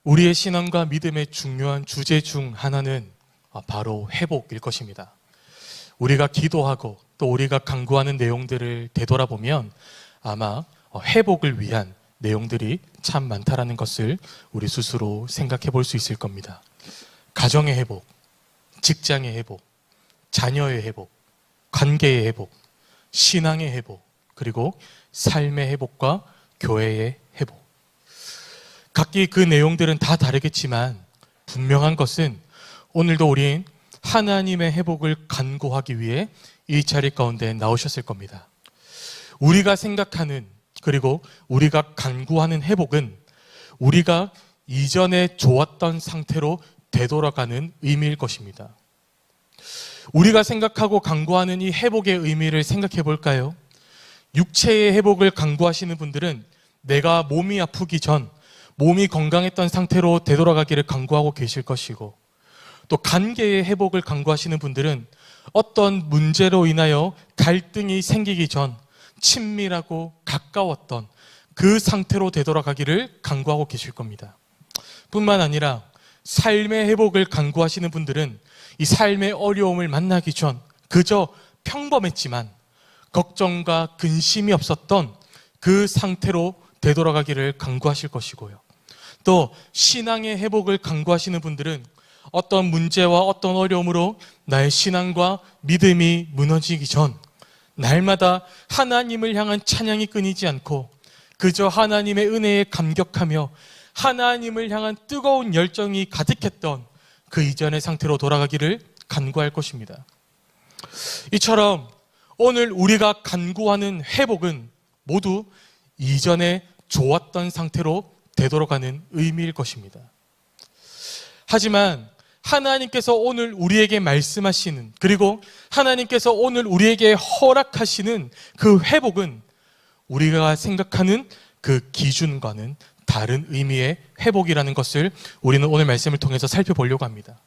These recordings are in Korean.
우리의 신앙과 믿음의 중요한 주제 중 하나는 바로 회복일 것입니다. 우리가 기도하고 또 우리가 간구하는 내용들을 되돌아보면 아마 회복을 위한 내용들이 참 많다라는 것을 우리 스스로 생각해 볼 수 있을 겁니다. 가정의 회복, 직장의 회복, 자녀의 회복, 관계의 회복, 신앙의 회복, 그리고 삶의 회복과 교회의 회복. 각기 그 내용들은 다 다르겠지만 분명한 것은 오늘도 우린 하나님의 회복을 간구하기 위해 이 자리 가운데 나오셨을 겁니다. 우리가 생각하는 그리고 우리가 간구하는 회복은 우리가 이전에 좋았던 상태로 되돌아가는 의미일 것입니다. 우리가 생각하고 간구하는 이 회복의 의미를 생각해 볼까요? 육체의 회복을 간구하시는 분들은 내가 몸이 아프기 전 몸이 건강했던 상태로 되돌아가기를 간구하고 계실 것이고, 또 관계의 회복을 간구하시는 분들은 어떤 문제로 인하여 갈등이 생기기 전 친밀하고 가까웠던 그 상태로 되돌아가기를 간구하고 계실 겁니다. 뿐만 아니라 삶의 회복을 간구하시는 분들은 이 삶의 어려움을 만나기 전 그저 평범했지만 걱정과 근심이 없었던 그 상태로 되돌아가기를 간구하실 것이고요. 또 신앙의 회복을 간구하시는 분들은 어떤 문제와 어떤 어려움으로 나의 신앙과 믿음이 무너지기 전 날마다 하나님을 향한 찬양이 끊이지 않고 그저 하나님의 은혜에 감격하며 하나님을 향한 뜨거운 열정이 가득했던 그 이전의 상태로 돌아가기를 간구할 것입니다. 이처럼 오늘 우리가 간구하는 회복은 모두 이전에 좋았던 상태로 되돌아가는 의미일 것입니다. 하지만 하나님께서 오늘 우리에게 말씀하시는, 그리고 하나님께서 오늘 우리에게 허락하시는 그 회복은 우리가 생각하는 그 기준과는 다른 의미의 회복이라는 것을 우리는 오늘 말씀을 통해서 살펴보려고 합니다.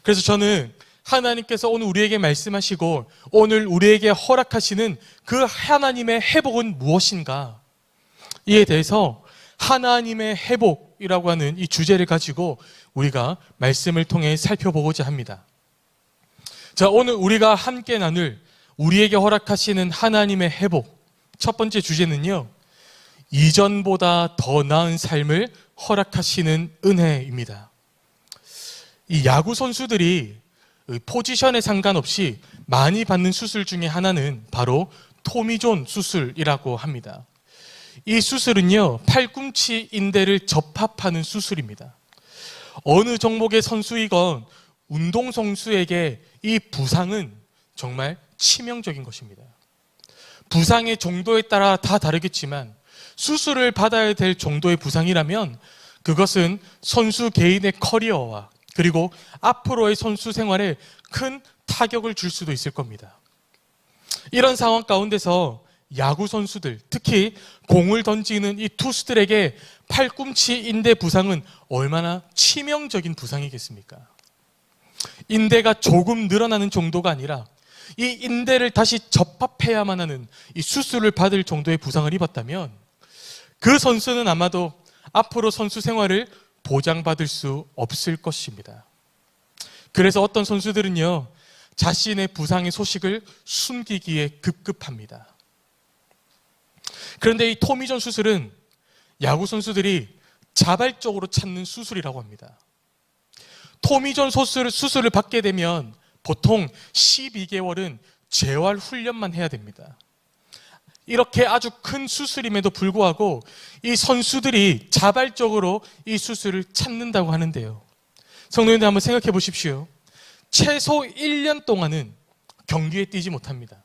그래서 저는 하나님께서 오늘 우리에게 말씀하시고 오늘 우리에게 허락하시는 그 하나님의 회복은 무엇인가? 이에 대해서 하나님의 회복이라고 하는 이 주제를 가지고 우리가 말씀을 통해 살펴보고자 합니다. 자, 오늘 우리가 함께 나눌 우리에게 허락하시는 하나님의 회복, 첫 번째 주제는요, 이전보다 더 나은 삶을 허락하시는 은혜입니다. 이 야구 선수들이 포지션에 상관없이 많이 받는 수술 중에 하나는 바로 토미존 수술이라고 합니다. 이 수술은요, 팔꿈치 인대를 접합하는 수술입니다. 어느 종목의 선수이건 운동선수에게 이 부상은 정말 치명적인 것입니다. 부상의 정도에 따라 다 다르겠지만 수술을 받아야 될 정도의 부상이라면 그것은 선수 개인의 커리어와 그리고 앞으로의 선수 생활에 큰 타격을 줄 수도 있을 겁니다. 이런 상황 가운데서 야구 선수들, 특히 공을 던지는 이 투수들에게 팔꿈치 인대 부상은 얼마나 치명적인 부상이겠습니까? 인대가 조금 늘어나는 정도가 아니라 이 인대를 다시 접합해야만 하는 이 수술을 받을 정도의 부상을 입었다면 그 선수는 아마도 앞으로 선수 생활을 보장받을 수 없을 것입니다. 그래서 어떤 선수들은요, 자신의 부상의 소식을 숨기기에 급급합니다. 그런데 이 토미존 수술은 야구 선수들이 자발적으로 찾는 수술이라고 합니다. 토미존 수술을 받게 되면 보통 12개월은 재활 훈련만 해야 됩니다. 이렇게 아주 큰 수술임에도 불구하고 이 선수들이 자발적으로 이 수술을 찾는다고 하는데요. 성도님들 한번 생각해 보십시오. 최소 1년 동안은 경기에 뛰지 못합니다.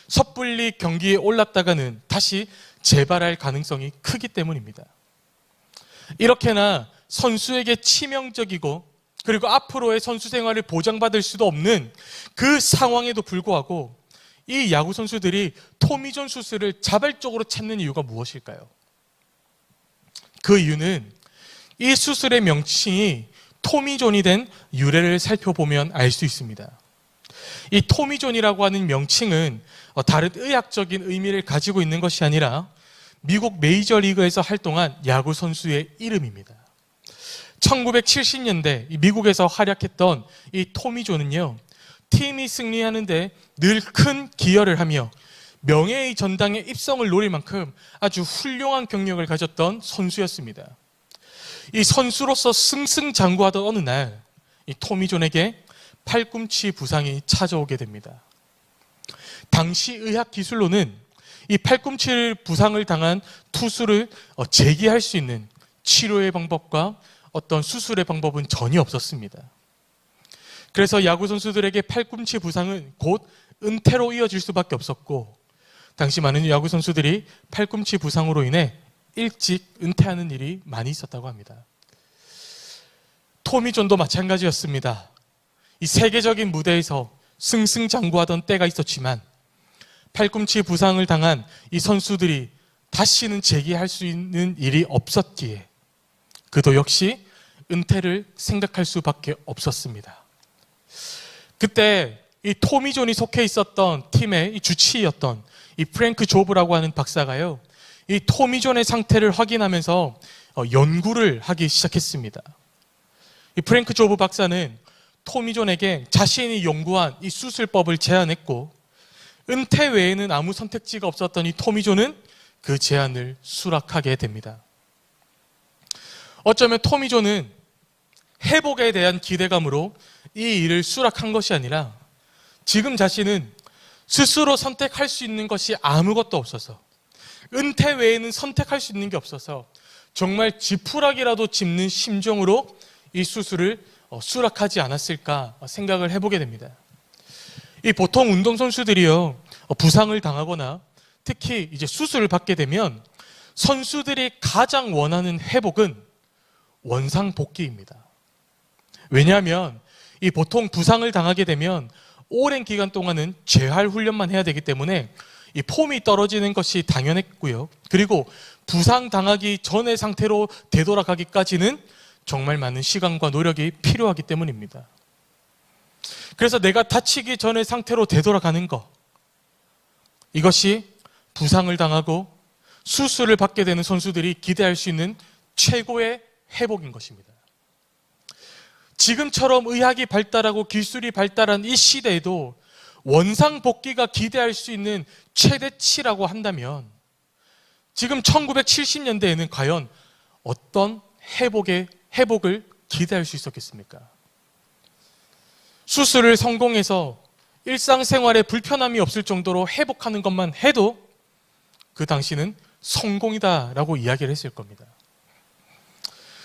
섣불리 경기에 올랐다가는 다시 재발할 가능성이 크기 때문입니다. 이렇게나 선수에게 치명적이고 그리고 앞으로의 선수 생활을 보장받을 수도 없는 그 상황에도 불구하고 이 야구 선수들이 토미존 수술을 자발적으로 찾는 이유가 무엇일까요? 그 이유는 이 수술의 명칭이 토미존이 된 유래를 살펴보면 알 수 있습니다. 이 토미존이라고 하는 명칭은 다른 의학적인 의미를 가지고 있는 것이 아니라 미국 메이저리그에서 활동한 야구 선수의 이름입니다. 1970년대 미국에서 활약했던 이 토미존은요, 팀이 승리하는데 늘 큰 기여를 하며 명예의 전당에 입성을 노릴 만큼 아주 훌륭한 경력을 가졌던 선수였습니다. 이 선수로서 승승장구하던 어느 날, 이 토미존에게 팔꿈치 부상이 찾아오게 됩니다. 당시 의학 기술로는 이 팔꿈치 부상을 당한 투수를 재기할 수 있는 치료의 방법과 어떤 수술의 방법은 전혀 없었습니다. 그래서 야구 선수들에게 팔꿈치 부상은 곧 은퇴로 이어질 수밖에 없었고, 당시 많은 야구 선수들이 팔꿈치 부상으로 인해 일찍 은퇴하는 일이 많이 있었다고 합니다. 토미존도 마찬가지였습니다. 이 세계적인 무대에서 승승장구하던 때가 있었지만 팔꿈치 부상을 당한 이 선수들이 다시는 재기할 수 있는 일이 없었기에 그도 역시 은퇴를 생각할 수밖에 없었습니다. 그때 이 토미존이 속해 있었던 팀의 이 주치의였던 이 프랭크 조브라고 하는 박사가요, 이 토미존의 상태를 확인하면서 연구를 하기 시작했습니다. 이 프랭크 조브 박사는 토미존에게 자신이 연구한 이 수술법을 제안했고, 은퇴 외에는 아무 선택지가 없었던 이 토미존은 그 제안을 수락하게 됩니다. 어쩌면 토미존은 회복에 대한 기대감으로 이 일을 수락한 것이 아니라 지금 자신은 스스로 선택할 수 있는 것이 아무것도 없어서, 은퇴 외에는 선택할 수 있는 게 없어서 정말 지푸라기라도 짚는 심정으로 이 수술을 수락하지 않았을까 생각을 해보게 됩니다. 이 보통 운동선수들이요, 부상을 당하거나 특히 이제 수술을 받게 되면 선수들이 가장 원하는 회복은 원상복귀입니다. 왜냐하면 이 보통 부상을 당하게 되면 오랜 기간 동안은 재활 훈련만 해야 되기 때문에 이 폼이 떨어지는 것이 당연했고요. 그리고 부상 당하기 전의 상태로 되돌아가기까지는 정말 많은 시간과 노력이 필요하기 때문입니다. 그래서 내가 다치기 전의 상태로 되돌아가는 것, 이것이 부상을 당하고 수술을 받게 되는 선수들이 기대할 수 있는 최고의 회복인 것입니다. 지금처럼 의학이 발달하고 기술이 발달한 이 시대에도 원상복귀가 기대할 수 있는 최대치라고 한다면 지금 1970년대에는 과연 어떤 회복을 기대할 수 있었겠습니까? 수술을 성공해서 일상생활에 불편함이 없을 정도로 회복하는 것만 해도 그 당시는 성공이다라고 이야기를 했을 겁니다.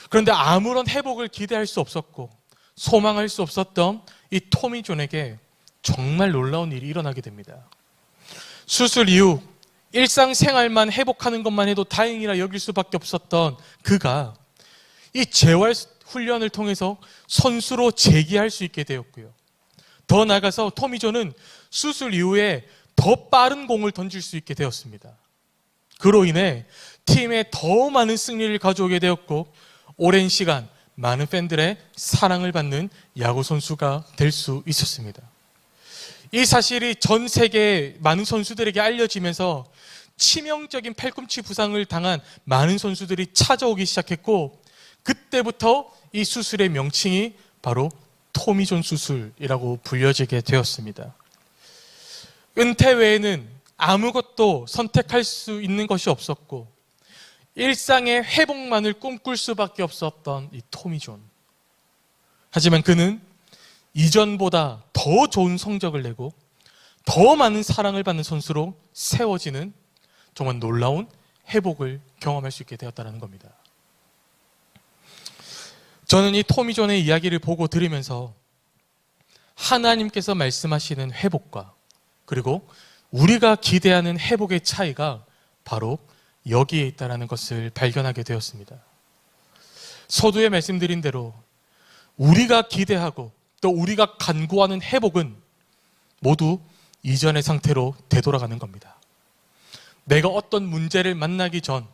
그런데 아무런 회복을 기대할 수 없었고 소망할 수 없었던 이 토미존에게 정말 놀라운 일이 일어나게 됩니다. 수술 이후 일상생활만 회복하는 것만 해도 다행이라 여길 수밖에 없었던 그가 이 재활 훈련을 통해서 선수로 재기할 수 있게 되었고요. 더 나아가서 토미존은 수술 이후에 더 빠른 공을 던질 수 있게 되었습니다. 그로 인해 팀에 더 많은 승리를 가져오게 되었고 오랜 시간 많은 팬들의 사랑을 받는 야구 선수가 될 수 있었습니다. 이 사실이 전 세계 많은 선수들에게 알려지면서 치명적인 팔꿈치 부상을 당한 많은 선수들이 찾아오기 시작했고, 그때부터 이 수술의 명칭이 바로 토미존 수술이라고 불려지게 되었습니다. 은퇴 외에는 아무것도 선택할 수 있는 것이 없었고 일상의 회복만을 꿈꿀 수밖에 없었던 이 토미존. 하지만 그는 이전보다 더 좋은 성적을 내고 더 많은 사랑을 받는 선수로 세워지는 정말 놀라운 회복을 경험할 수 있게 되었다는 겁니다. 저는 이 토미존의 이야기를 보고 들으면서 하나님께서 말씀하시는 회복과 그리고 우리가 기대하는 회복의 차이가 바로 여기에 있다는 것을 발견하게 되었습니다. 서두에 말씀드린 대로 우리가 기대하고 또 우리가 간구하는 회복은 모두 이전의 상태로 되돌아가는 겁니다. 내가 어떤 문제를 만나기 전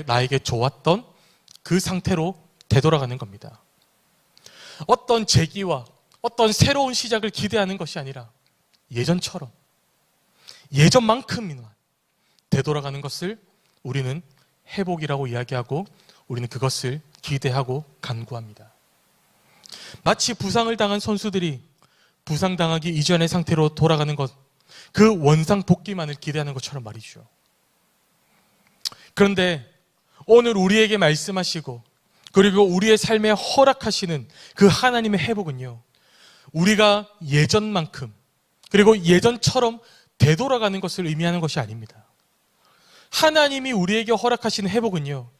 나에게 좋았던 그 상태로 되돌아가는 겁니다. 어떤 재기와 어떤 새로운 시작을 기대하는 것이 아니라 예전처럼 예전만큼이나 되돌아가는 것을 우리는 회복이라고 이야기하고 우리는 그것을 기대하고 간구합니다. 마치 부상을 당한 선수들이 부상당하기 이전의 상태로 돌아가는 것, 그 원상 복귀만을 기대하는 것처럼 말이죠. 그런데 오늘 우리에게 말씀하시고 그리고 우리의 삶에 허락하시는 그 하나님의 회복은요, 우리가 예전만큼 그리고 예전처럼 되돌아가는 것을 의미하는 것이 아닙니다. 하나님이 우리에게 허락하시는 회복은요,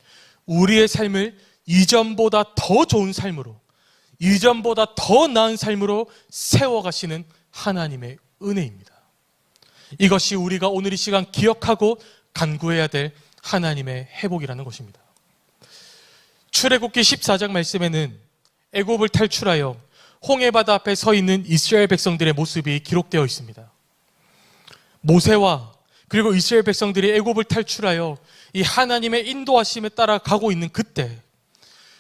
우리의 삶을 이전보다 더 좋은 삶으로, 이전보다 더 나은 삶으로 세워가시는 하나님의 은혜입니다. 이것이 우리가 오늘 이 시간 기억하고 간구해야 될 하나님의 회복이라는 것입니다. 출애굽기 14장 말씀에는 애굽을 탈출하여 홍해바다 앞에 서 있는 이스라엘 백성들의 모습이 기록되어 있습니다. 모세와 그리고 이스라엘 백성들이 애굽을 탈출하여 이 하나님의 인도하심에 따라 가고 있는 그때,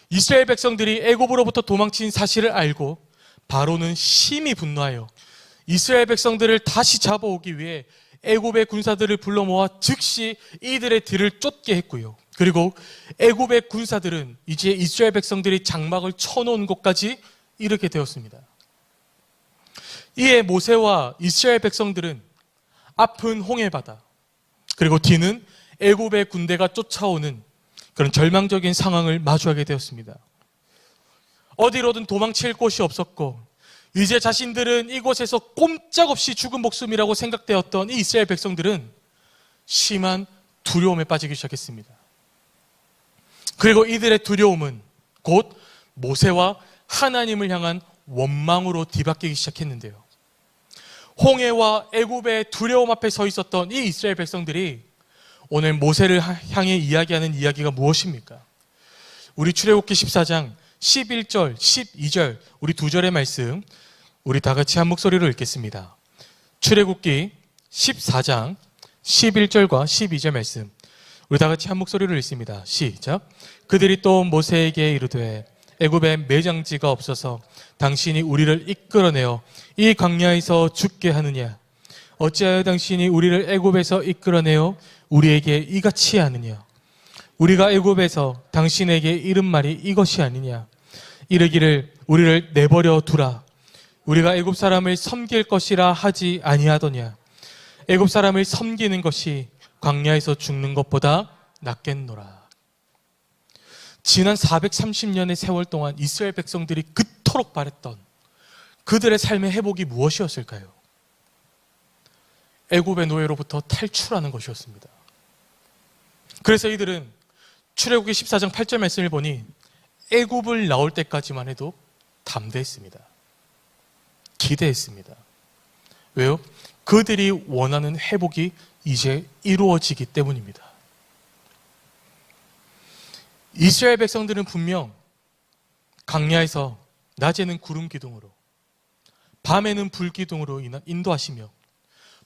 이스라엘 백성들이 애굽으로부터 도망친 사실을 알고 바로는 심히 분노하여 이스라엘 백성들을 다시 잡아오기 위해 애굽의 군사들을 불러 모아 즉시 이들의 뒤를 쫓게 했고요. 그리고 애굽의 군사들은 이제 이스라엘 백성들이 장막을 쳐놓은 곳까지 이르게 되었습니다. 이에 모세와 이스라엘 백성들은 앞은 홍해바다, 그리고 뒤는 애굽의 군대가 쫓아오는 그런 절망적인 상황을 마주하게 되었습니다. 어디로든 도망칠 곳이 없었고 이제 자신들은 이곳에서 꼼짝없이 죽은 목숨이라고 생각되었던 이 이스라엘 백성들은 심한 두려움에 빠지기 시작했습니다. 그리고 이들의 두려움은 곧 모세와 하나님을 향한 원망으로 뒤바뀌기 시작했는데요. 홍해와 애굽의 두려움 앞에 서 있었던 이 이스라엘 백성들이 오늘 모세를 향해 이야기하는 이야기가 무엇입니까? 우리 출애굽기 14장 11절, 12절 우리 두 절의 말씀 우리 다 같이 한 목소리로 읽겠습니다. 출애굽기 14장 11절과 12절 말씀 우리 다 같이 한 목소리로 읽습니다. 시작. 그들이 또 모세에게 이르되 애굽에 매장지가 없어서 당신이 우리를 이끌어내어 이 광야에서 죽게 하느냐? 어찌하여 당신이 우리를 애굽에서 이끌어내어 우리에게 이같이 하느냐? 우리가 애굽에서 당신에게 이른 말이 이것이 아니냐? 이르기를 우리를 내버려 두라. 우리가 애굽 사람을 섬길 것이라 하지 아니하더냐? 애굽 사람을 섬기는 것이 광야에서 죽는 것보다 낫겠노라. 지난 430년의 세월 동안 이스라엘 백성들이 그토록 바랬던 그들의 삶의 회복이 무엇이었을까요? 애굽의 노예로부터 탈출하는 것이었습니다. 그래서 이들은 출애굽기 14장 8절 말씀을 보니 애굽을 나올 때까지만 해도 담대했습니다. 기대했습니다. 왜요? 그들이 원하는 회복이 이제 이루어지기 때문입니다. 이스라엘 백성들은 분명 광야에서 낮에는 구름 기둥으로 밤에는 불 기둥으로 인도하시며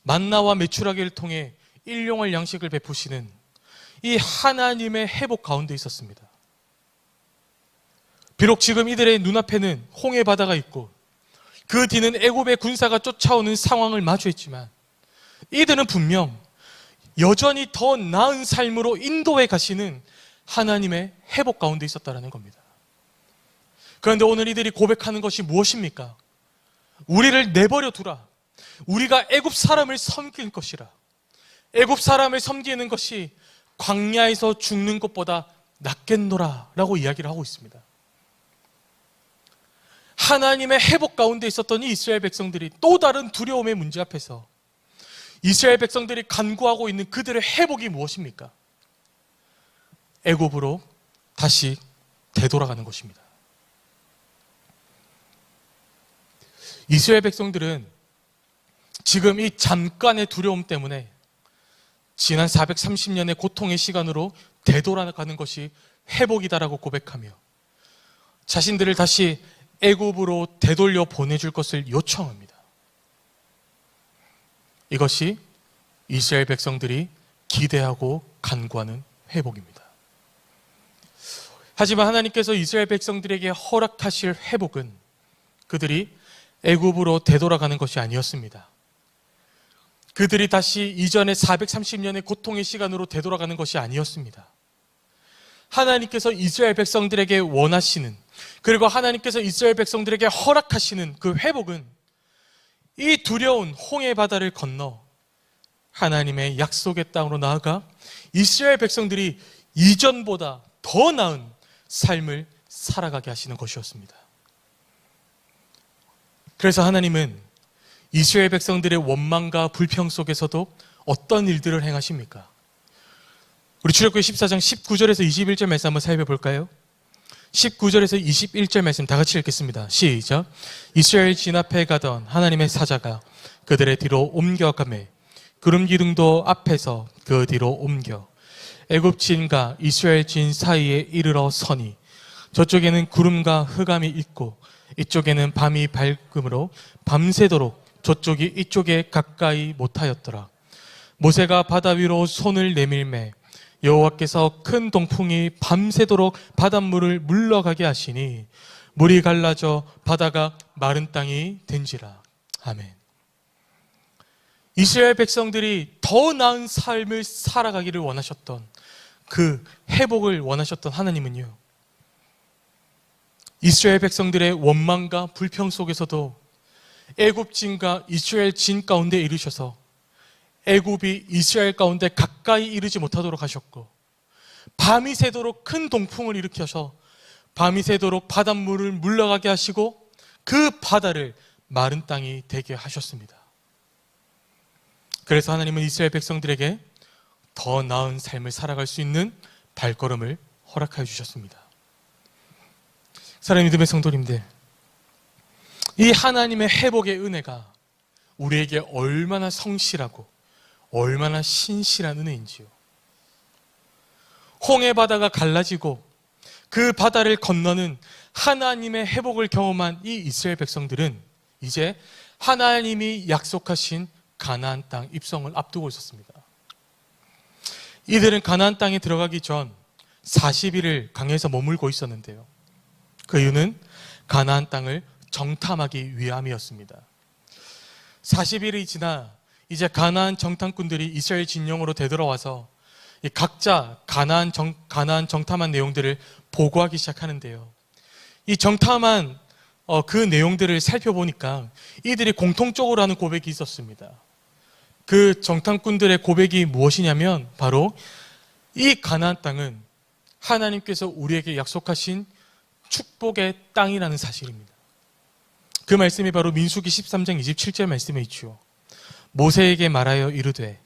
만나와 메추라기를 통해 일용할 양식을 베푸시는 이 하나님의 회복 가운데 있었습니다. 비록 지금 이들의 눈앞에는 홍해 바다가 있고 그 뒤는 애굽의 군사가 쫓아오는 상황을 마주했지만 이들은 분명 여전히 더 나은 삶으로 인도해 가시는 하나님의 회복 가운데 있었다는 겁니다. 그런데 오늘 이들이 고백하는 것이 무엇입니까? 우리를 내버려 두라. 우리가 애굽 사람을 섬길 것이라. 애굽 사람을 섬기는 것이 광야에서 죽는 것보다 낫겠노라 라고 이야기를 하고 있습니다. 하나님의 회복 가운데 있었던 이 이스라엘 백성들이 또 다른 두려움의 문제 앞에서 이스라엘 백성들이 간구하고 있는 그들의 회복이 무엇입니까? 애굽으로 다시 되돌아가는 것입니다. 이스라엘 백성들은 지금 이 잠깐의 두려움 때문에 지난 430년의 고통의 시간으로 되돌아가는 것이 회복이다라고 고백하며 자신들을 다시 애굽으로 되돌려 보내줄 것을 요청합니다. 이것이 이스라엘 백성들이 기대하고 간구하는 회복입니다. 하지만 하나님께서 이스라엘 백성들에게 허락하실 회복은 그들이 애굽으로 되돌아가는 것이 아니었습니다. 그들이 다시 이전의 430년의 고통의 시간으로 되돌아가는 것이 아니었습니다. 하나님께서 이스라엘 백성들에게 원하시는 그리고 하나님께서 이스라엘 백성들에게 허락하시는 그 회복은 이 두려운 홍해 바다를 건너 하나님의 약속의 땅으로 나아가 이스라엘 백성들이 이전보다 더 나은 삶을 살아가게 하시는 것이었습니다. 그래서 하나님은 이스라엘 백성들의 원망과 불평 속에서도 어떤 일들을 행하십니까? 우리 출애굽기 14장 19절에서 21절 말씀 한번 살펴볼까요? 19절에서 21절 말씀 다 같이 읽겠습니다. 시작. 이스라엘 진 앞에 가던 하나님의 사자가 그들의 뒤로 옮겨가매 구름 기둥도 앞에서 그 뒤로 옮겨 애굽 진과 이스라엘 진 사이에 이르러 서니 저쪽에는 구름과 흑암이 있고 이쪽에는 밤이 밝음으로 밤새도록 저쪽이 이쪽에 가까이 못하였더라. 모세가 바다 위로 손을 내밀매 여호와께서 큰 동풍이 밤새도록 바닷물을 물러가게 하시니 물이 갈라져 바다가 마른 땅이 된지라. 아멘. 이스라엘 백성들이 더 나은 삶을 살아가기를 원하셨던 그 회복을 원하셨던 하나님은요, 이스라엘 백성들의 원망과 불평 속에서도 애굽 진과 이스라엘 진 가운데 이르셔서 애굽이 이스라엘 가운데 가까이 이르지 못하도록 하셨고, 밤이 새도록 큰 동풍을 일으켜서 밤이 새도록 바닷물을 물러가게 하시고 그 바다를 마른 땅이 되게 하셨습니다. 그래서 하나님은 이스라엘 백성들에게 더 나은 삶을 살아갈 수 있는 발걸음을 허락하여 주셨습니다. 사랑하는 믿음의 성도님들, 이 하나님의 회복의 은혜가 우리에게 얼마나 성실하고 얼마나 신실한 은혜인지요. 홍해 바다가 갈라지고 그 바다를 건너는 하나님의 회복을 경험한 이 이스라엘 백성들은 이제 하나님이 약속하신 가나안 땅 입성을 앞두고 있었습니다. 이들은 가나안 땅에 들어가기 전 40일을 강에서 머물고 있었는데요, 그 이유는 가나안 땅을 정탐하기 위함이었습니다. 40일이 지나 이제 가나안 정탐꾼들이 이스라엘 진영으로 되돌아와서 각자 가나안 정탐한 내용들을 보고하기 시작하는데요, 이 정탐한 그 내용들을 살펴보니까 이들이 공통적으로 하는 고백이 있었습니다. 그 정탐꾼들의 고백이 무엇이냐면 바로 이 가나안 땅은 하나님께서 우리에게 약속하신 축복의 땅이라는 사실입니다. 그 말씀이 바로 민수기 13장 27절 말씀에 있죠. 모세에게 말하여 이르되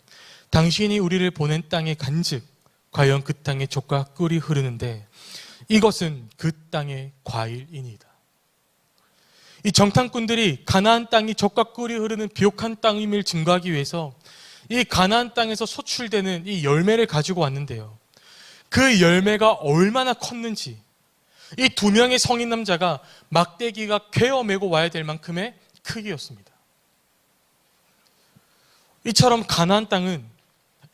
당신이 우리를 보낸 땅에 간즉 과연 그 땅에 젖과 꿀이 흐르는데 이것은 그 땅의 과일이니이다. 이 정탐꾼들이 가나안 땅이 젖과 꿀이 흐르는 비옥한 땅임을 증거하기 위해서 이 가나안 땅에서 소출되는 이 열매를 가지고 왔는데요, 그 열매가 얼마나 컸는지 이 두 명의 성인 남자가 막대기가 괴어메고 와야 될 만큼의 크기였습니다. 이처럼 가나안 땅은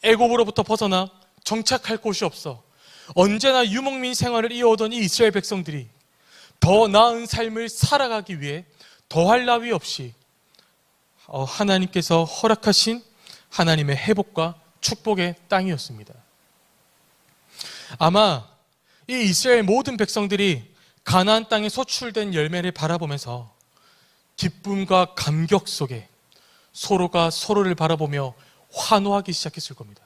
애굽으로부터 벗어나 정착할 곳이 없어 언제나 유목민 생활을 이어오던 이 이스라엘 백성들이 더 나은 삶을 살아가기 위해 더할 나위 없이 하나님께서 허락하신 하나님의 회복과 축복의 땅이었습니다. 아마 이 이스라엘 모든 백성들이 가나안 땅에 소출된 열매를 바라보면서 기쁨과 감격 속에 서로가 서로를 바라보며 환호하기 시작했을 겁니다.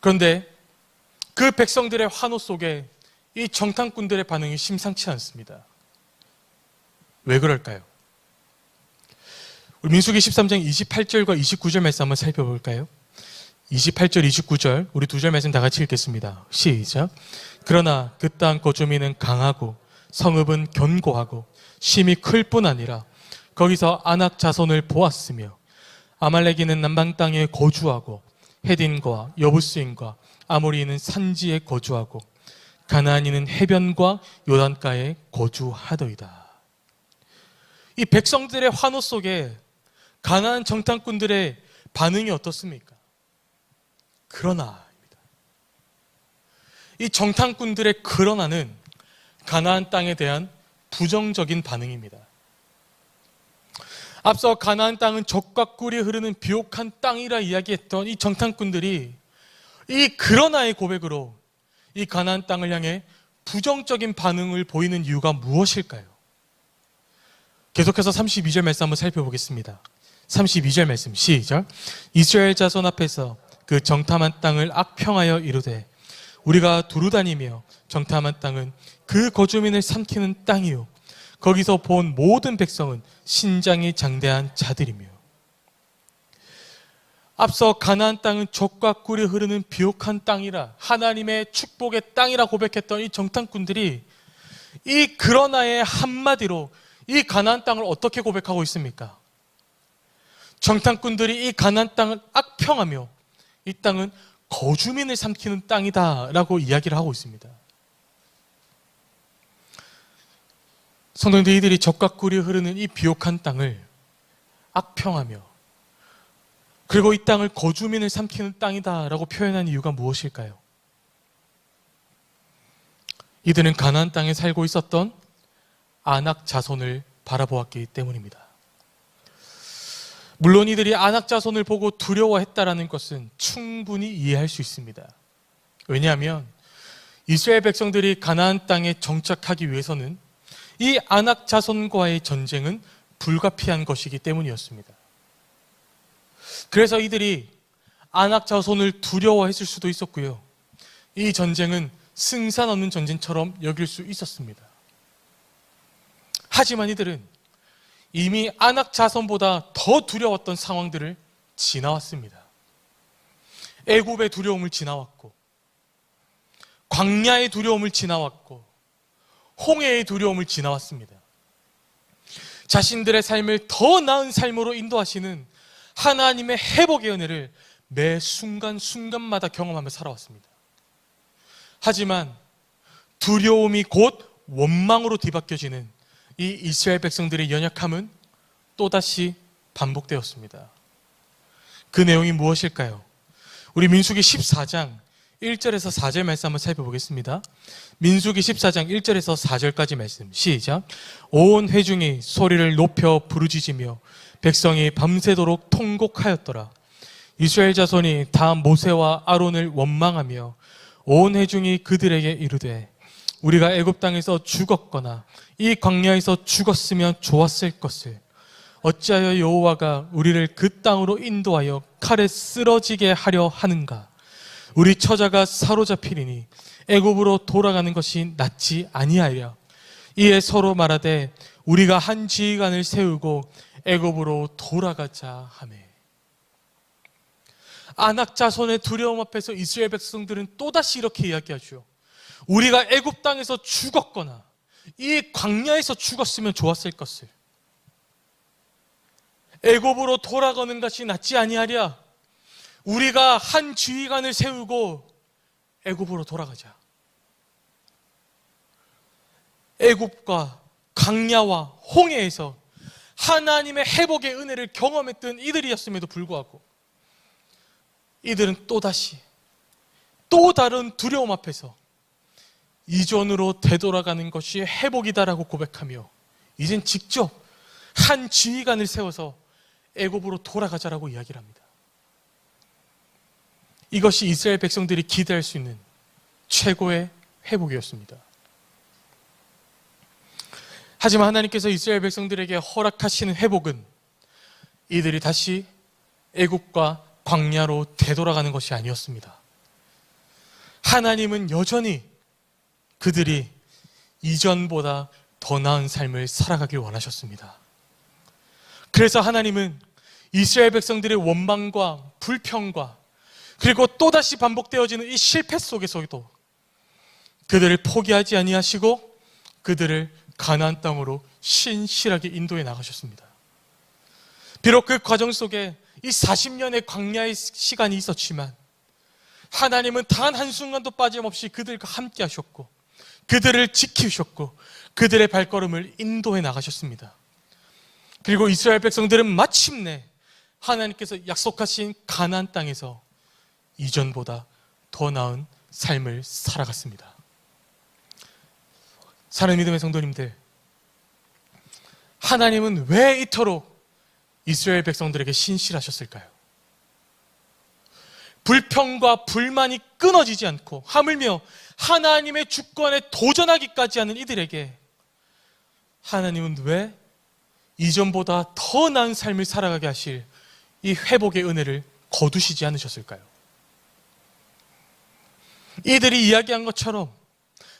그런데 그 백성들의 환호 속에 이 정탐꾼들의 반응이 심상치 않습니다. 왜 그럴까요? 우리 민수기 13장 28절과 29절 말씀 한번 살펴볼까요? 28절, 29절 우리 두 절 말씀 다 같이 읽겠습니다. 시작. 그러나 그 땅 거주민은 강하고 성읍은 견고하고 심히 클 뿐 아니라 거기서 아낙 자손을 보았으며 아말렉인은 남방 땅에 거주하고 헤딘과 여부스인과 아모리인은 산지에 거주하고 가나안인은 해변과 요단가에 거주하더이다. 이 백성들의 환호 속에 가나안 정탐꾼들의 반응이 어떻습니까? 그러나입니다. 이 정탐꾼들의 그러나는 가나안 땅에 대한 부정적인 반응입니다. 앞서 가나안 땅은 젖과 꿀이 흐르는 비옥한 땅이라 이야기했던 이 정탐꾼들이 이 그러나의 고백으로 이 가나안 땅을 향해 부정적인 반응을 보이는 이유가 무엇일까요? 계속해서 32절 말씀 한번 살펴보겠습니다. 32절 말씀 시작. 이스라엘 자손 앞에서 그 정탐한 땅을 악평하여 이르되 우리가 두루 다니며 정탐한 땅은 그 거주민을 삼키는 땅이요 거기서 본 모든 백성은 신장이 장대한 자들이며. 앞서 가나안 땅은 젖과 꿀이 흐르는 비옥한 땅이라 하나님의 축복의 땅이라 고백했던 이 정탐꾼들이 이 그러나의 한마디로 이 가나안 땅을 어떻게 고백하고 있습니까? 정탐꾼들이 이 가나안 땅을 악평하며 이 땅은 거주민을 삼키는 땅이다 라고 이야기를 하고 있습니다. 성도님들, 이들이 젖과 꿀이 흐르는 이 비옥한 땅을 악평하며 그리고 이 땅을 거주민을 삼키는 땅이다 라고 표현한 이유가 무엇일까요? 이들은 가나안 땅에 살고 있었던 아낙 자손을 바라보았기 때문입니다. 물론 이들이 아낙 자손을 보고 두려워했다라는 것은 충분히 이해할 수 있습니다. 왜냐하면 이스라엘 백성들이 가나안 땅에 정착하기 위해서는 이 아낙 자손과의 전쟁은 불가피한 것이기 때문이었습니다. 그래서 이들이 아낙 자손을 두려워했을 수도 있었고요. 이 전쟁은 승산 없는 전쟁처럼 여길 수 있었습니다. 하지만 이들은 이미 아낙 자손보다 더 두려웠던 상황들을 지나왔습니다. 애굽의 두려움을 지나왔고, 광야의 두려움을 지나왔고, 홍해의 두려움을 지나왔습니다. 자신들의 삶을 더 나은 삶으로 인도하시는 하나님의 회복의 은혜를 매 순간순간마다 경험하며 살아왔습니다. 하지만 두려움이 곧 원망으로 뒤바뀌어지는 이 이스라엘 백성들의 연약함은 또다시 반복되었습니다. 그 내용이 무엇일까요? 우리 민수기 14장 1절에서 4절 말씀 한번 살펴보겠습니다. 민수기 14장 1절에서 4절까지 말씀 시작. 온 회중이 소리를 높여 부르짖으며 백성이 밤새도록 통곡하였더라. 이스라엘 자손이 다 모세와 아론을 원망하며 온 회중이 그들에게 이르되 우리가 애굽 땅에서 죽었거나 이 광야에서 죽었으면 좋았을 것을 어찌하여 여호와가 우리를 그 땅으로 인도하여 칼에 쓰러지게 하려 하는가? 우리 처자가 사로잡히리니 애굽으로 돌아가는 것이 낫지 아니하리라. 이에 서로 말하되 우리가 한 지휘관을 세우고 애굽으로 돌아가자 하매. 아낙 자손의 두려움 앞에서 이스라엘 백성들은 또다시 이렇게 이야기하죠. 우리가 애굽 땅에서 죽었거나 이 광야에서 죽었으면 좋았을 것을 애굽으로 돌아가는 것이 낫지 아니하랴. 우리가 한 지휘관을 세우고 애굽으로 돌아가자. 애굽과 광야와 홍해에서 하나님의 회복의 은혜를 경험했던 이들이었음에도 불구하고 이들은 또다시 또 다른 두려움 앞에서 이전으로 되돌아가는 것이 회복이다라고 고백하며 이젠 직접 한 지휘관을 세워서 애굽으로 돌아가자라고 이야기를 합니다. 이것이 이스라엘 백성들이 기대할 수 있는 최고의 회복이었습니다. 하지만 하나님께서 이스라엘 백성들에게 허락하시는 회복은 이들이 다시 애굽과 광야로 되돌아가는 것이 아니었습니다. 하나님은 여전히 그들이 이전보다 더 나은 삶을 살아가길 원하셨습니다. 그래서 하나님은 이스라엘 백성들의 원망과 불평과 그리고 또다시 반복되어지는 이 실패 속에서도 그들을 포기하지 아니하시고 그들을 가나안 땅으로 신실하게 인도해 나가셨습니다. 비록 그 과정 속에 이 40년의 광야의 시간이 있었지만 하나님은 단 한순간도 빠짐없이 그들과 함께 하셨고 그들을 지키셨고 그들의 발걸음을 인도해 나가셨습니다. 그리고 이스라엘 백성들은 마침내 하나님께서 약속하신 가나안 땅에서 이전보다 더 나은 삶을 살아갔습니다. 사랑하는 믿음의 성도님들, 하나님은 왜 이토록 이스라엘 백성들에게 신실하셨을까요? 불평과 불만이 끊어지지 않고 하물며 하나님의 주권에 도전하기까지 하는 이들에게 하나님은 왜 이전보다 더 나은 삶을 살아가게 하실 이 회복의 은혜를 거두시지 않으셨을까요? 이들이 이야기한 것처럼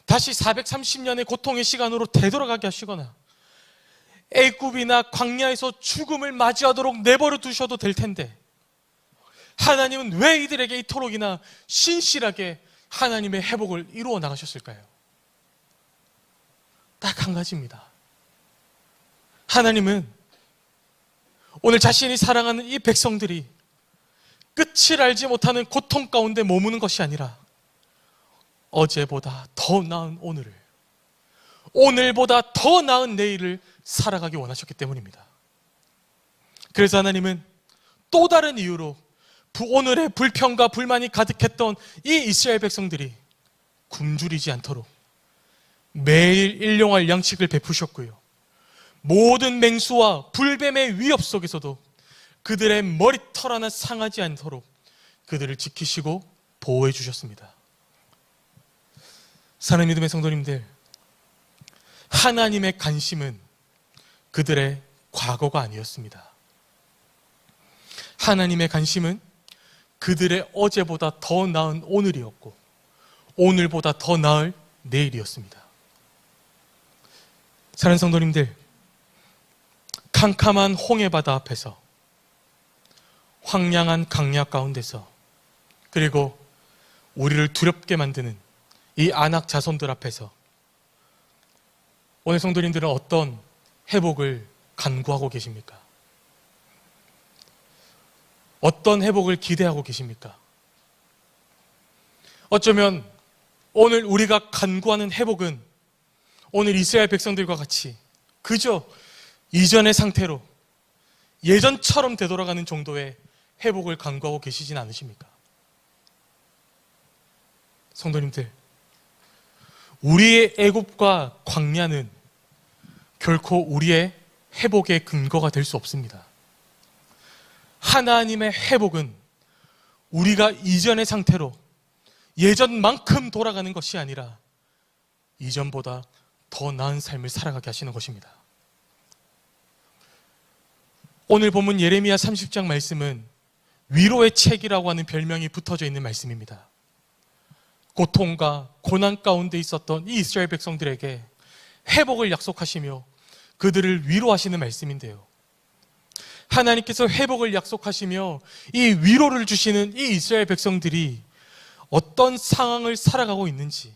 다시 430년의 고통의 시간으로 되돌아가게 하시거나 애굽이나 광야에서 죽음을 맞이하도록 내버려 두셔도 될 텐데 하나님은 왜 이들에게 이토록이나 신실하게 하나님의 회복을 이루어 나가셨을까요? 딱 한 가지입니다. 하나님은 오늘 자신이 사랑하는 이 백성들이 끝을 알지 못하는 고통 가운데 머무는 것이 아니라 어제보다 더 나은 오늘을, 오늘보다 더 나은 내일을 살아가기 원하셨기 때문입니다. 그래서 하나님은 또 다른 이유로 오늘의 불평과 불만이 가득했던 이 이스라엘 백성들이 굶주리지 않도록 매일 일용할 양식을 베푸셨고요, 모든 맹수와 불뱀의 위협 속에서도 그들의 머리털 하나 상하지 않도록 그들을 지키시고 보호해 주셨습니다. 사랑하는 믿음의 성도님들, 하나님의 관심은 그들의 과거가 아니었습니다. 하나님의 관심은 그들의 어제보다 더 나은 오늘이었고 오늘보다 더 나을 내일이었습니다. 사랑하는 성도님들, 캄캄한 홍해바다 앞에서, 황량한 강야 가운데서, 그리고 우리를 두렵게 만드는 이 안악 자손들 앞에서 오늘 성도님들은 어떤 회복을 간구하고 계십니까? 어떤 회복을 기대하고 계십니까? 어쩌면 오늘 우리가 간구하는 회복은 오늘 이스라엘 백성들과 같이 그저 이전의 상태로 예전처럼 되돌아가는 정도의 회복을 간구하고 계시진 않으십니까? 성도님들, 우리의 애굽과 광야는 결코 우리의 회복의 근거가 될 수 없습니다. 하나님의 회복은 우리가 이전의 상태로 예전만큼 돌아가는 것이 아니라 이전보다 더 나은 삶을 살아가게 하시는 것입니다. 오늘 본문 예레미야 30장 말씀은 위로의 책이라고 하는 별명이 붙어져 있는 말씀입니다. 고통과 고난 가운데 있었던 이 이스라엘 백성들에게 회복을 약속하시며 그들을 위로하시는 말씀인데요, 하나님께서 회복을 약속하시며 이 위로를 주시는 이 이스라엘 백성들이 어떤 상황을 살아가고 있는지,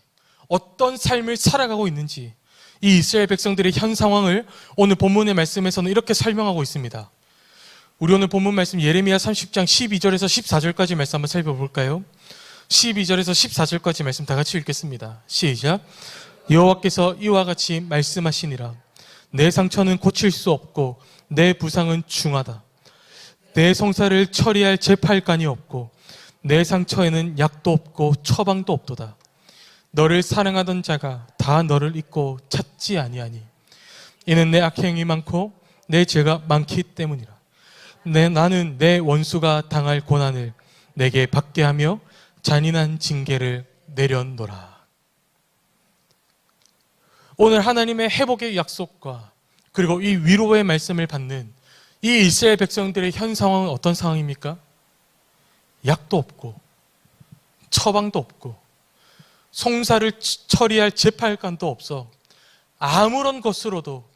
어떤 삶을 살아가고 있는지 이 이스라엘 백성들의 현 상황을 오늘 본문의 말씀에서는 이렇게 설명하고 있습니다. 우리 오늘 본문 말씀 예레미야 30장 12절에서 14절까지 말씀 한번 살펴볼까요? 12절에서 14절까지 말씀 다 같이 읽겠습니다. 시작. 여호와께서 이와 같이 말씀하시니라. 내 상처는 고칠 수 없고 내 부상은 중하다. 내 성사를 처리할 제팔간이 없고 내 상처에는 약도 없고 처방도 없도다. 너를 사랑하던 자가 다 너를 잊고 찾지 아니하니 이는 내 악행이 많고 내 죄가 많기 때문이라. 나는 내 원수가 당할 고난을 내게 받게 하며 잔인한 징계를 내렸노라. 오늘 하나님의 회복의 약속과 그리고 이 위로의 말씀을 받는 이 이스라엘 백성들의 현 상황은 어떤 상황입니까? 약도 없고 처방도 없고 송사를 처리할 제팔간도 없어 아무런 것으로도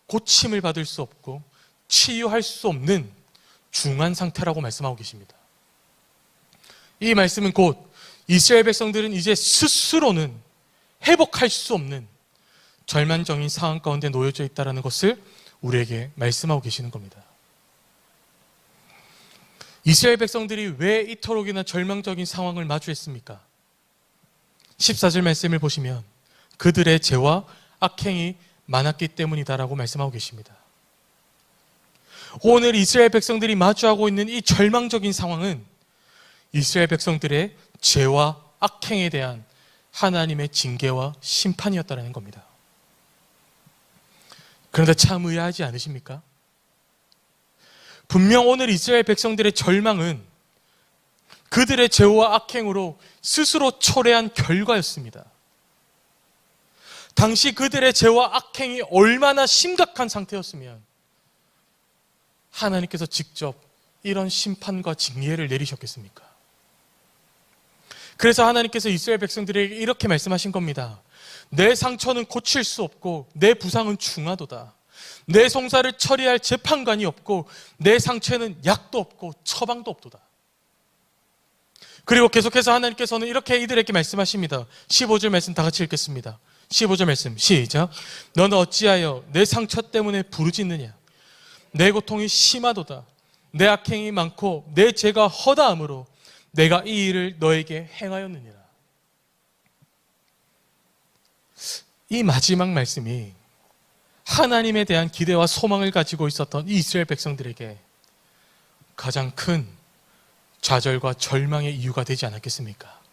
고침을 받을 수 없고 치유할 수 없는 중한 상태라고 말씀하고 계십니다. 이 말씀은 곧 이스라엘 백성들은 이제 스스로는 회복할 수 없는 절망적인 상황 가운데 놓여져 있다는 것을 우리에게 말씀하고 계시는 겁니다. 이스라엘 백성들이 왜 이토록이나 절망적인 상황을 마주했습니까? 14절 말씀을 보시면 그들의 죄와 악행이 많았기 때문이다라고 말씀하고 계십니다. 오늘 이스라엘 백성들이 마주하고 있는 이 절망적인 상황은 이스라엘 백성들의 죄와 악행에 대한 하나님의 징계와 심판이었다는 겁니다. 그런데 참 의아하지 않으십니까? 분명 오늘 이스라엘 백성들의 절망은 그들의 죄와 악행으로 스스로 초래한 결과였습니다. 당시 그들의 죄와 악행이 얼마나 심각한 상태였으면 하나님께서 직접 이런 심판과 징계를 내리셨겠습니까? 그래서 하나님께서 이스라엘 백성들에게 이렇게 말씀하신 겁니다. 내 상처는 고칠 수 없고 내 부상은 중하도다. 내 송사를 처리할 재판관이 없고 내 상처에는 약도 없고 처방도 없도다. 그리고 계속해서 하나님께서는 이렇게 이들에게 말씀하십니다. 15절 말씀 다 같이 읽겠습니다. 15절 말씀 시작. 너는 어찌하여 내 상처 때문에 부르짖느냐. 내 고통이 심하도다. 내 악행이 많고 내 죄가 허다함으로 내가 이 일을 너에게 행하였느니라. 이 마지막 말씀이 하나님에 대한 기대와 소망을 가지고 있었던 이 이스라엘 백성들에게 가장 큰 좌절과 절망의 이유가 되지 않았겠습니까?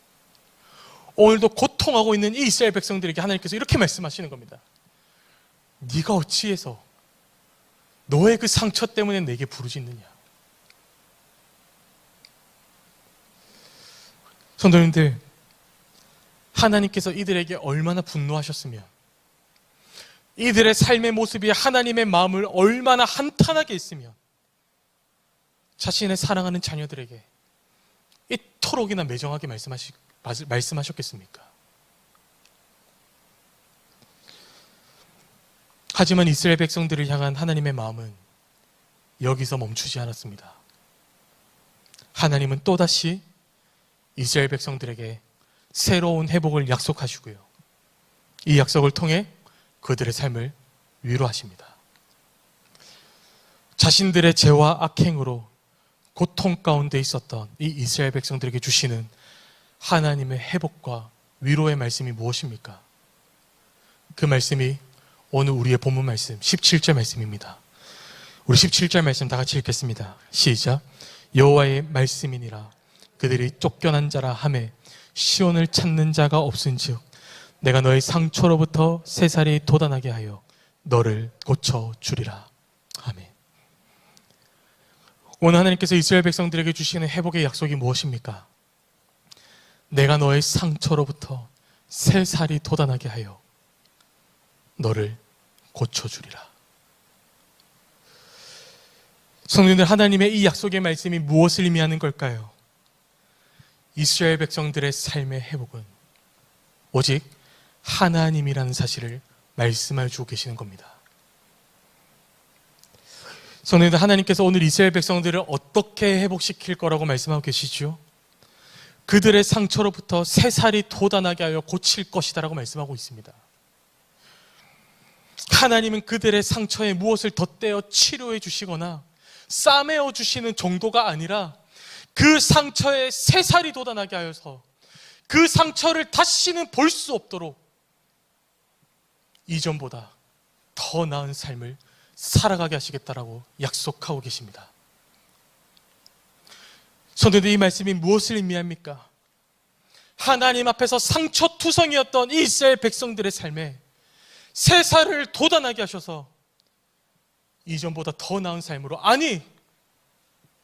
오늘도 고통하고 있는 이 이스라엘 백성들에게 하나님께서 이렇게 말씀하시는 겁니다. 네가 어찌해서 너의 그 상처 때문에 내게 부르짖느냐. 성도님들, 하나님께서 이들에게 얼마나 분노하셨으면, 이들의 삶의 모습이 하나님의 마음을 얼마나 한탄하게 했으면 자신의 사랑하는 자녀들에게 이토록이나 매정하게 말씀하셨겠습니까? 하지만 이스라엘 백성들을 향한 하나님의 마음은 여기서 멈추지 않았습니다. 하나님은 또다시 이스라엘 백성들에게 새로운 회복을 약속하시고요. 이 약속을 통해 그들의 삶을 위로하십니다. 자신들의 죄와 악행으로 고통 가운데 있었던 이 이스라엘 백성들에게 주시는 하나님의 회복과 위로의 말씀이 무엇입니까? 그 말씀이 오늘 우리의 본문 말씀 17절 말씀입니다. 우리 17절 말씀 다 같이 읽겠습니다. 시작. 여호와의 말씀이니라. 그들이 쫓겨난 자라 하매 시온을 찾는 자가 없은즉 내가 너의 상처로부터 새살이 돋아나게 하여 너를 고쳐주리라. 아멘. 오늘 하나님께서 이스라엘 백성들에게 주시는 회복의 약속이 무엇입니까? 내가 너의 상처로부터 새살이 돋아나게 하여 너를 고쳐주리라. 성도님들, 하나님의 이 약속의 말씀이 무엇을 의미하는 걸까요? 이스라엘 백성들의 삶의 회복은 오직 하나님이라는 사실을 말씀해 주고 계시는 겁니다. 성도님들, 하나님께서 오늘 이스라엘 백성들을 어떻게 회복시킬 거라고 말씀하고 계시죠? 그들의 상처로부터 새살이 돋아나게 하여 고칠 것이다라고 말씀하고 있습니다. 하나님은 그들의 상처에 무엇을 덧대어 치료해 주시거나 싸매어 주시는 정도가 아니라 그 상처에 새살이 돋아나게 하여서 그 상처를 다시는 볼 수 없도록 이전보다 더 나은 삶을 살아가게 하시겠다라고 약속하고 계십니다. 성도들, 이 말씀이 무엇을 의미합니까? 하나님 앞에서 상처투성이었던 이 이스라엘 백성들의 삶에 새살을 돋아나게 하셔서 이전보다 더 나은 삶으로, 아니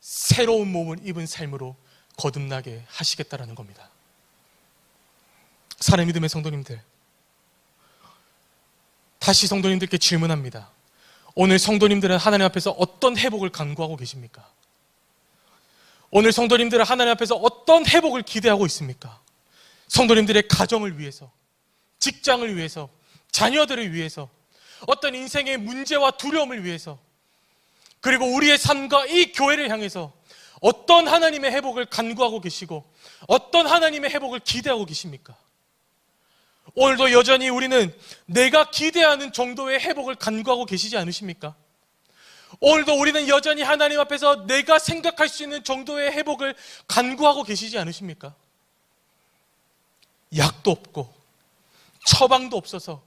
새로운 몸을 입은 삶으로 거듭나게 하시겠다라는 겁니다. 사랑의 믿음의 성도님들, 다시 성도님들께 질문합니다. 오늘 성도님들은 하나님 앞에서 어떤 회복을 간구하고 계십니까? 오늘 성도님들은 하나님 앞에서 어떤 회복을 기대하고 있습니까? 성도님들의 가정을 위해서, 직장을 위해서, 자녀들을 위해서, 어떤 인생의 문제와 두려움을 위해서, 그리고 우리의 삶과 이 교회를 향해서 어떤 하나님의 회복을 간구하고 계시고 어떤 하나님의 회복을 기대하고 계십니까? 오늘도 여전히 우리는 내가 기대하는 정도의 회복을 간구하고 계시지 않으십니까? 오늘도 우리는 여전히 하나님 앞에서 내가 생각할 수 있는 정도의 회복을 간구하고 계시지 않으십니까? 약도 없고 처방도 없어서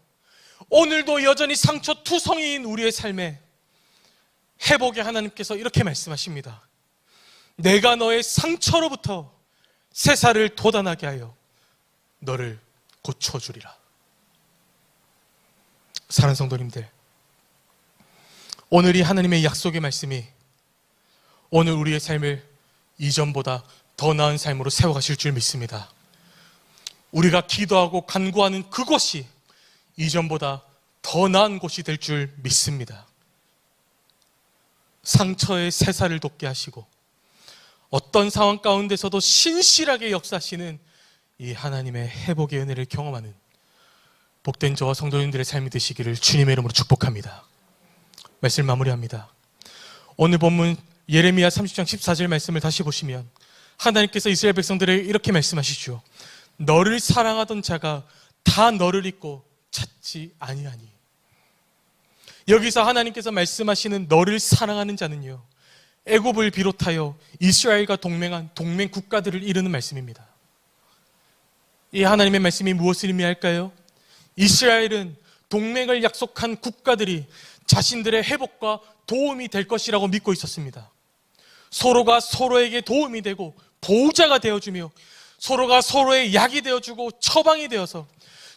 오늘도 여전히 상처투성이인 우리의 삶에 회복의 하나님께서 이렇게 말씀하십니다. 내가 너의 상처로부터 새살을 돋아나게 하여 너를 고쳐주리라. 사랑하는 성도님들, 오늘 이 하나님의 약속의 말씀이 오늘 우리의 삶을 이전보다 더 나은 삶으로 세워가실 줄 믿습니다. 우리가 기도하고 간구하는 그곳이 이전보다 더 나은 곳이 될 줄 믿습니다. 상처의 새살을 돋게 하시고 어떤 상황 가운데서도 신실하게 역사하시는 이 하나님의 회복의 은혜를 경험하는 복된 저와 성도님들의 삶이 되시기를 주님의 이름으로 축복합니다. 말씀 마무리합니다. 오늘 본문 예레미야 30장 14절 말씀을 다시 보시면 하나님께서 이스라엘 백성들에게 이렇게 말씀하시죠. 너를 사랑하던 자가 다 너를 잊고 찾지 아니하니. 여기서 하나님께서 말씀하시는 너를 사랑하는 자는요, 애굽을 비롯하여 이스라엘과 동맹한 동맹 국가들을 이르는 말씀입니다. 이 하나님의 말씀이 무엇을 의미할까요? 이스라엘은 동맹을 약속한 국가들이 자신들의 회복과 도움이 될 것이라고 믿고 있었습니다. 서로가 서로에게 도움이 되고 보호자가 되어주며 서로가 서로의 약이 되어주고 처방이 되어서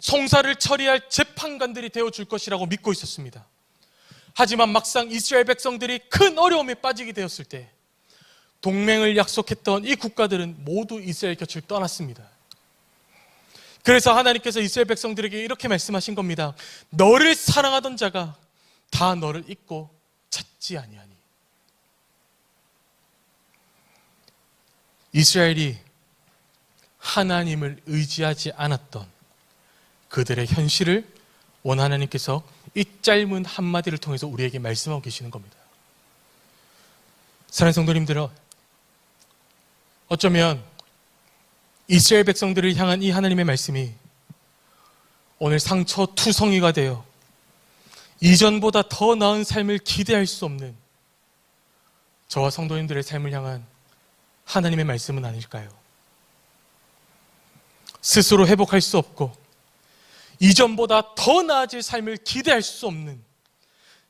송사를 처리할 재판관들이 되어줄 것이라고 믿고 있었습니다. 하지만 막상 이스라엘 백성들이 큰 어려움에 빠지게 되었을 때 동맹을 약속했던 이 국가들은 모두 이스라엘 곁을 떠났습니다. 그래서 하나님께서 이스라엘 백성들에게 이렇게 말씀하신 겁니다. 너를 사랑하던 자가 다 너를 잊고 찾지 아니하니. 이스라엘이 하나님을 의지하지 않았던 그들의 현실을 원 하나님께서 이 짧은 한마디를 통해서 우리에게 말씀하고 계시는 겁니다. 사랑하는 성도님들, 어쩌면 이스라엘 백성들을 향한 이 하나님의 말씀이 오늘 상처투성이가 되어 이전보다 더 나은 삶을 기대할 수 없는 저와 성도님들의 삶을 향한 하나님의 말씀은 아닐까요? 스스로 회복할 수 없고 이전보다 더 나아질 삶을 기대할 수 없는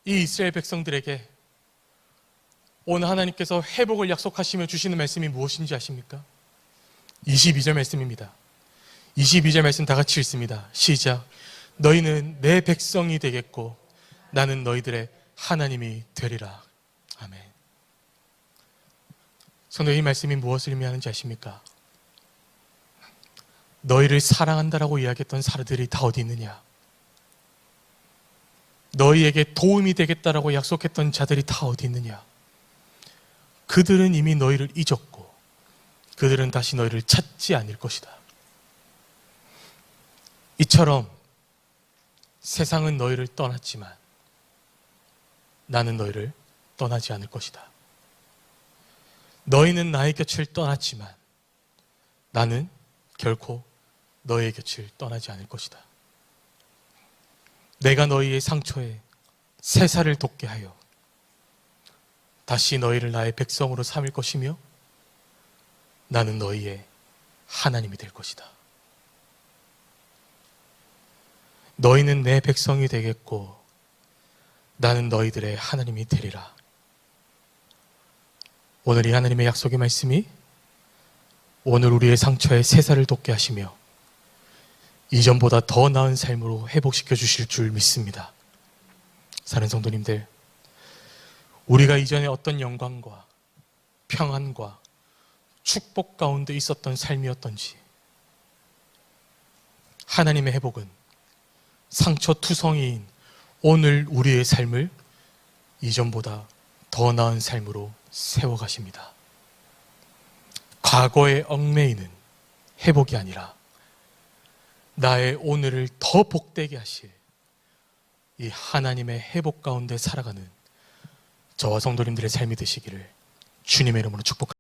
이 이스라엘 백성들에게 오늘 하나님께서 회복을 약속하시며 주시는 말씀이 무엇인지 아십니까? 22절 말씀입니다. 22절 말씀 다 같이 읽습니다. 시작. 너희는 내 백성이 되겠고 나는 너희들의 하나님이 되리라. 아멘. 성도, 이 말씀이 무엇을 의미하는지 아십니까? 너희를 사랑한다라고 이야기했던 사람들이 다 어디 있느냐? 너희에게 도움이 되겠다라고 약속했던 자들이 다 어디 있느냐? 그들은 이미 너희를 잊었고 그들은 다시 너희를 찾지 않을 것이다. 이처럼 세상은 너희를 떠났지만 나는 너희를 떠나지 않을 것이다. 너희는 나의 곁을 떠났지만 나는 결코 너의 곁을 떠나지 않을 것이다. 내가 너희의 상처에 새살을 돋게 하여 다시 너희를 나의 백성으로 삼을 것이며 나는 너희의 하나님이 될 것이다. 너희는 내 백성이 되겠고 나는 너희들의 하나님이 되리라. 오늘 이 하나님의 약속의 말씀이 오늘 우리의 상처에 새살을 돋게 하시며 이전보다 더 나은 삶으로 회복시켜 주실 줄 믿습니다. 사랑하는 성도님들, 우리가 이전에 어떤 영광과 평안과 축복 가운데 있었던 삶이었던지 하나님의 회복은 상처투성이인 오늘 우리의 삶을 이전보다 더 나은 삶으로 세워가십니다. 과거의 얽매이는 회복이 아니라 나의 오늘을 더 복되게 하실 이 하나님의 회복 가운데 살아가는 저와 성도님들의 삶이 되시기를 주님의 이름으로 축복합니다.